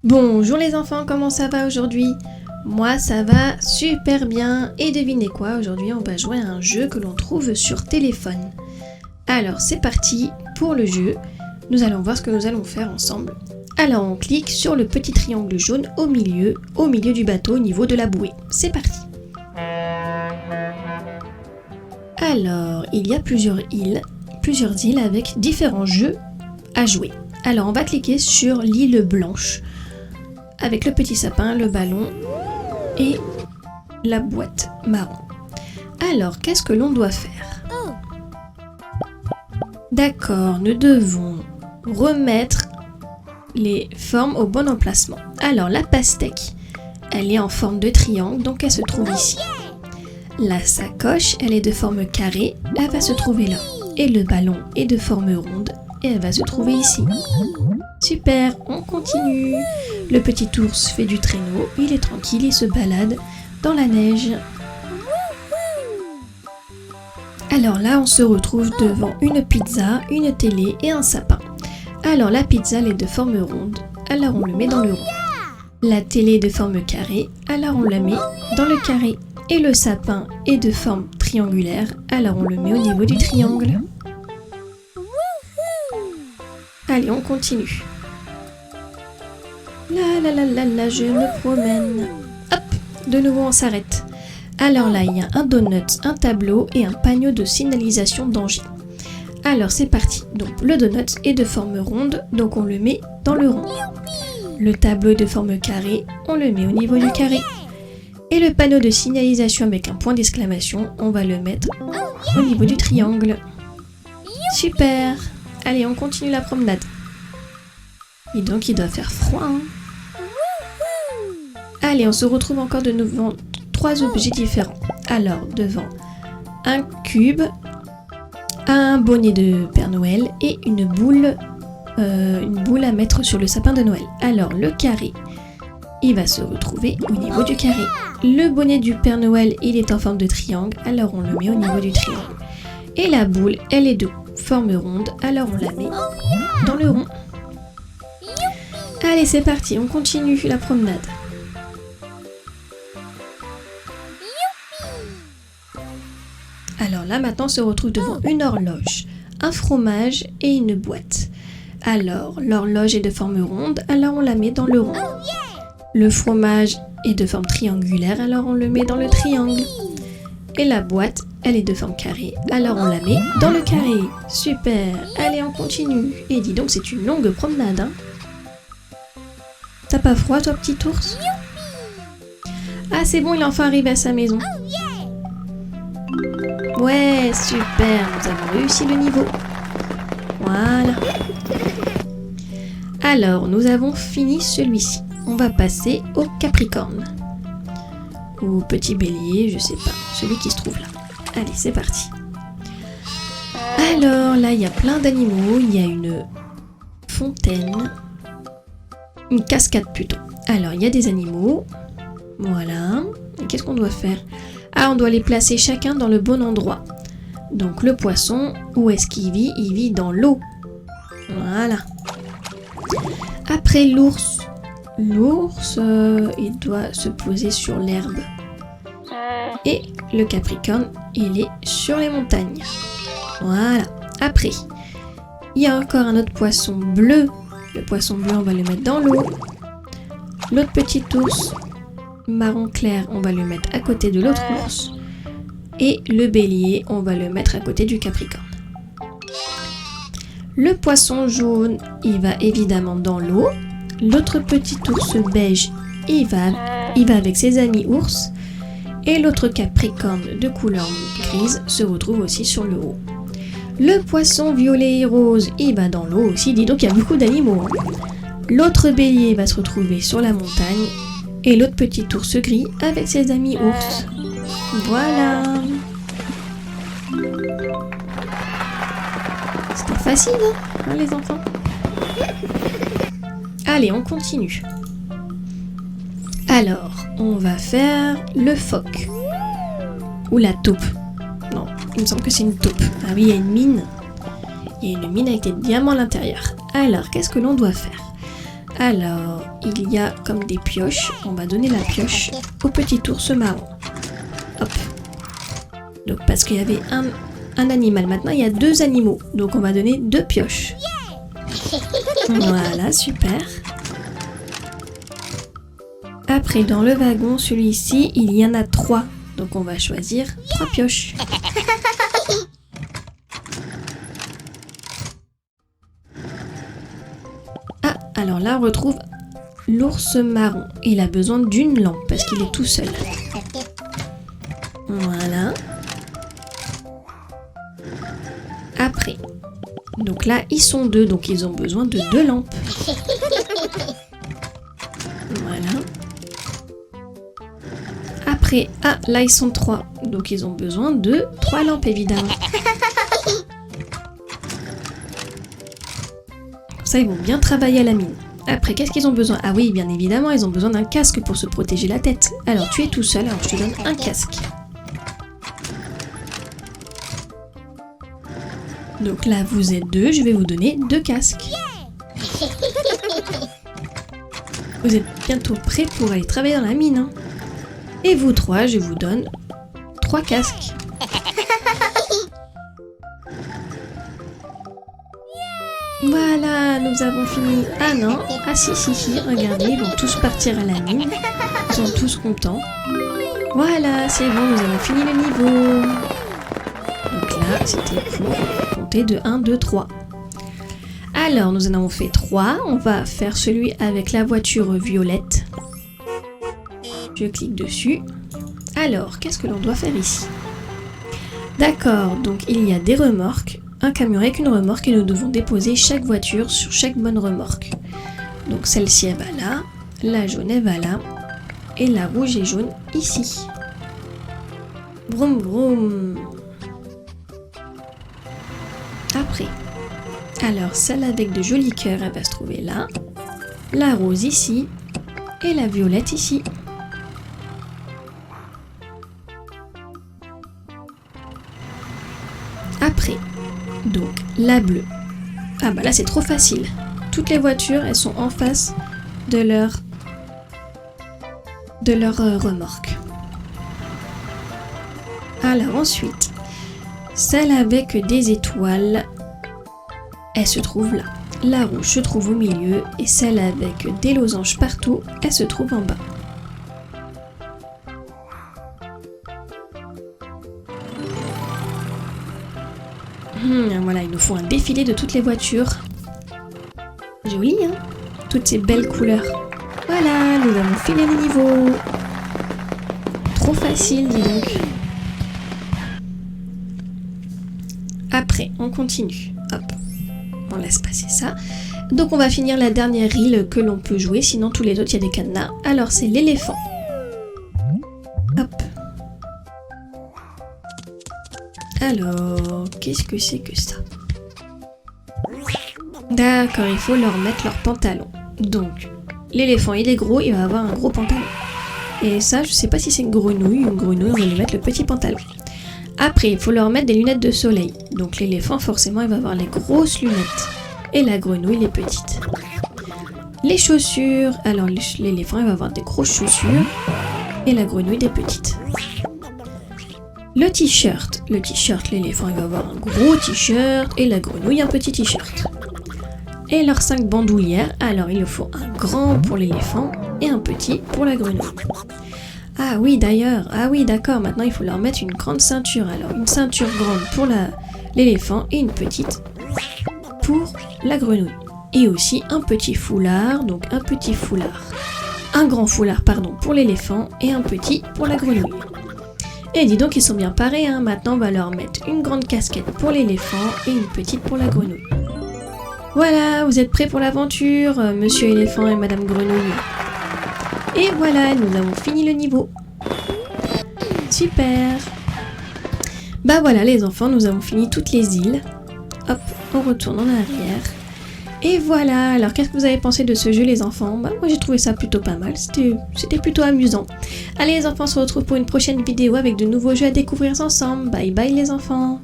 Bonjour les enfants, comment ça va aujourd'hui? Moi ça va super bien et devinez quoi, aujourd'hui on va jouer à un jeu que l'on trouve sur téléphone. Alors c'est parti pour le jeu, nous allons voir ce que nous allons faire ensemble. Alors on clique sur le petit triangle jaune au milieu du bateau au niveau de la bouée. C'est parti. Alors il y a plusieurs îles avec différents jeux à jouer. Alors on va cliquer sur l'île blanche avec le petit sapin, le ballon et la boîte marron. Alors qu'est-ce que l'on doit faire? D'accord, nous devons remettre les formes au bon emplacement. Alors la pastèque, elle est en forme de triangle, donc elle se trouve ici. La sacoche, elle est de forme carrée, elle va se trouver là. Et le ballon est de forme ronde et elle va se trouver ici. Super, on continue. Le petit ours fait du traîneau, il est tranquille, il se balade dans la neige. Alors là, on se retrouve devant une pizza, une télé et un sapin. Alors la pizza, elle est de forme ronde, alors on le met dans le rond. La télé est de forme carrée, alors on la met dans le carré. Et le sapin est de forme triangulaire, alors on le met au niveau du triangle. Allez, on continue. La, je me promène. Hop, de nouveau on s'arrête. Alors là, il y a un donut, un tableau et un panneau de signalisation danger. Alors c'est parti. Donc le donut est de forme ronde, donc on le met dans le rond. Le tableau est de forme carrée, on le met au niveau du carré. Et le panneau de signalisation avec un point d'exclamation, on va le mettre au niveau du triangle. Super! Allez, on continue la promenade. Et donc, il doit faire froid. Hein. Allez, on se retrouve encore de nouveau devant 3 objets différents. Alors, devant un cube, un bonnet de Père Noël et une boule à mettre sur le sapin de Noël. Alors, le carré, il va se retrouver au niveau du carré. Le bonnet du Père Noël, il est en forme de triangle, alors on le met au niveau du triangle. Et la boule, elle est de forme ronde, alors on la met dans le rond. Allez, c'est parti, on continue la promenade. Alors là, maintenant, on se retrouve devant une horloge, un fromage et une boîte. Alors, l'horloge est de forme ronde, alors on la met dans le rond. Le fromage est de forme triangulaire, alors on le met dans le triangle. Et la boîte, elle est de forme carrée, alors on la met dans le carré. Super, allez on continue. Et dis donc, c'est une longue promenade, hein. T'as pas froid toi, petit ours? Ah c'est bon, il est enfin arrivé à sa maison. Ouais, super, nous avons réussi le niveau. Voilà. Alors, nous avons fini celui-ci. On va passer au Capricorne. Ou petit bélier, je sais pas. Celui qui se trouve là. Allez, c'est parti. Alors, là, il y a plein d'animaux. Il y a une fontaine. Une cascade plutôt. Alors, il y a des animaux. Voilà. Et qu'est-ce qu'on doit faire? Ah, on doit les placer chacun dans le bon endroit. Donc, le poisson, où est-ce qu'il vit? Il vit dans l'eau. Voilà. Après, l'ours. L'ours, il doit se poser sur l'herbe. Et le Capricorne, il est sur les montagnes. Voilà. Après, il y a encore un autre poisson bleu. Le poisson bleu, on va le mettre dans l'eau. L'autre petit ours marron clair, on va le mettre à côté de l'autre ours. Et le bélier, on va le mettre à côté du Capricorne. Le poisson jaune, il va évidemment dans l'eau. L'autre petit ours beige, il va avec ses amis ours. Et l'autre Capricorne de couleur grise se retrouve aussi sur le haut. Le poisson violet et rose, il va dans l'eau aussi. Dis donc, il y a beaucoup d'animaux. Hein. L'autre bélier va se retrouver sur la montagne. Et l'autre petit ours gris avec ses amis ours. Voilà. C'était facile, hein, les enfants? Allez, on continue. Alors, on va faire le phoque. Ou la taupe. Non, il me semble que c'est une taupe. Ah oui, il y a une mine. Il y a une mine avec des diamants à l'intérieur. Alors, qu'est-ce que l'on doit faire? Alors, il y a comme des pioches. On va donner la pioche au petit ours marron. Hop. Donc parce qu'il y avait un animal. Maintenant, il y a 2 animaux. Donc on va donner 2 pioches. Voilà, super. Après, dans le wagon, celui-ci, il y en a 3. Donc on va choisir 3 pioches. Ah, alors là, on retrouve l'ours marron. Il a besoin d'une lampe parce qu'il est tout seul. Voilà. Après. Donc là, ils sont 2, donc ils ont besoin de 2 lampes. Voilà. Après, ah, là ils sont 3, donc ils ont besoin de 3 lampes évidemment. Comme ça, ils vont bien travailler à la mine. Après, qu'est-ce qu'ils ont besoin? Ah oui, bien évidemment, ils ont besoin d'un casque pour se protéger la tête. Alors, tu es tout seul, alors je te donne un casque. Donc là, vous êtes 2, je vais vous donner 2 casques. Vous êtes bientôt prêts pour aller travailler dans la mine. Hein. Et vous 3, je vous donne 3 casques. Voilà, nous avons fini. Ah non, ah si, regardez, ils vont tous partir à la mine. Ils sont tous contents. Voilà, c'est bon, nous avons fini le niveau. Donc là, c'était pour compter de 1, 2, 3. Alors, nous en avons fait 3. On va faire celui avec la voiture violette. Je clique dessus. Alors, qu'est-ce que l'on doit faire ici? D'accord, donc il y a des remorques. Un camion avec une remorque et nous devons déposer chaque voiture sur chaque bonne remorque. Donc celle-ci, elle va là. La jaune, elle va là. Et la rouge et jaune, ici. Vroom vroom. Après, alors celle avec de jolis cœurs, elle va se trouver là, la rose ici, et la violette ici. Après, donc la bleue. Ah bah là c'est trop facile. Toutes les voitures, elles sont en face de leur remorque. Alors ensuite, celle avec des étoiles, elle se trouve là. La rouge se trouve au milieu et celle avec des losanges partout, elle se trouve en bas. Voilà, il nous faut un défilé de toutes les voitures. Joli, hein? Toutes ces belles couleurs. Voilà, nous avons fini le niveau. Trop facile, dis donc. Après, on continue. Hop, on laisse passer ça. Donc on va finir la dernière île que l'on peut jouer, sinon tous les autres il y a des cadenas. Alors c'est l'éléphant. Hop. Alors, qu'est-ce que c'est que ça? D'accord, il faut leur mettre leur pantalon. Donc, l'éléphant il est gros, il va avoir un gros pantalon. Et ça, je sais pas si c'est une grenouille, on va lui mettre le petit pantalon. Après, il faut leur mettre des lunettes de soleil. Donc l'éléphant, forcément, il va avoir les grosses lunettes. Et la grenouille, les petites. Les chaussures. Alors l'éléphant, il va avoir des grosses chaussures. Et la grenouille, des petites. Le t-shirt. Le t-shirt, l'éléphant, il va avoir un gros t-shirt. Et la grenouille, un petit t-shirt. Et leurs 5 bandoulières. Alors il nous faut un grand pour l'éléphant et un petit pour la grenouille. Ah oui, d'ailleurs, ah oui, d'accord, maintenant il faut leur mettre une grande ceinture. Alors, une ceinture grande pour l'éléphant et une petite pour la grenouille. Et aussi un petit foulard, donc un petit foulard. Un grand foulard, pardon, pour l'éléphant et un petit pour la grenouille. Et dis donc, ils sont bien parés, hein. Maintenant on va leur mettre une grande casquette pour l'éléphant et une petite pour la grenouille. Voilà, vous êtes prêts pour l'aventure, monsieur éléphant et madame grenouille? Et voilà, nous avons fini le niveau. Super. Bah voilà les enfants, nous avons fini toutes les îles. Hop, on retourne en arrière. Et voilà, alors qu'est-ce que vous avez pensé de ce jeu les enfants? Bah moi j'ai trouvé ça plutôt pas mal, c'était plutôt amusant. Allez les enfants, on se retrouve pour une prochaine vidéo avec de nouveaux jeux à découvrir ensemble. Bye bye les enfants.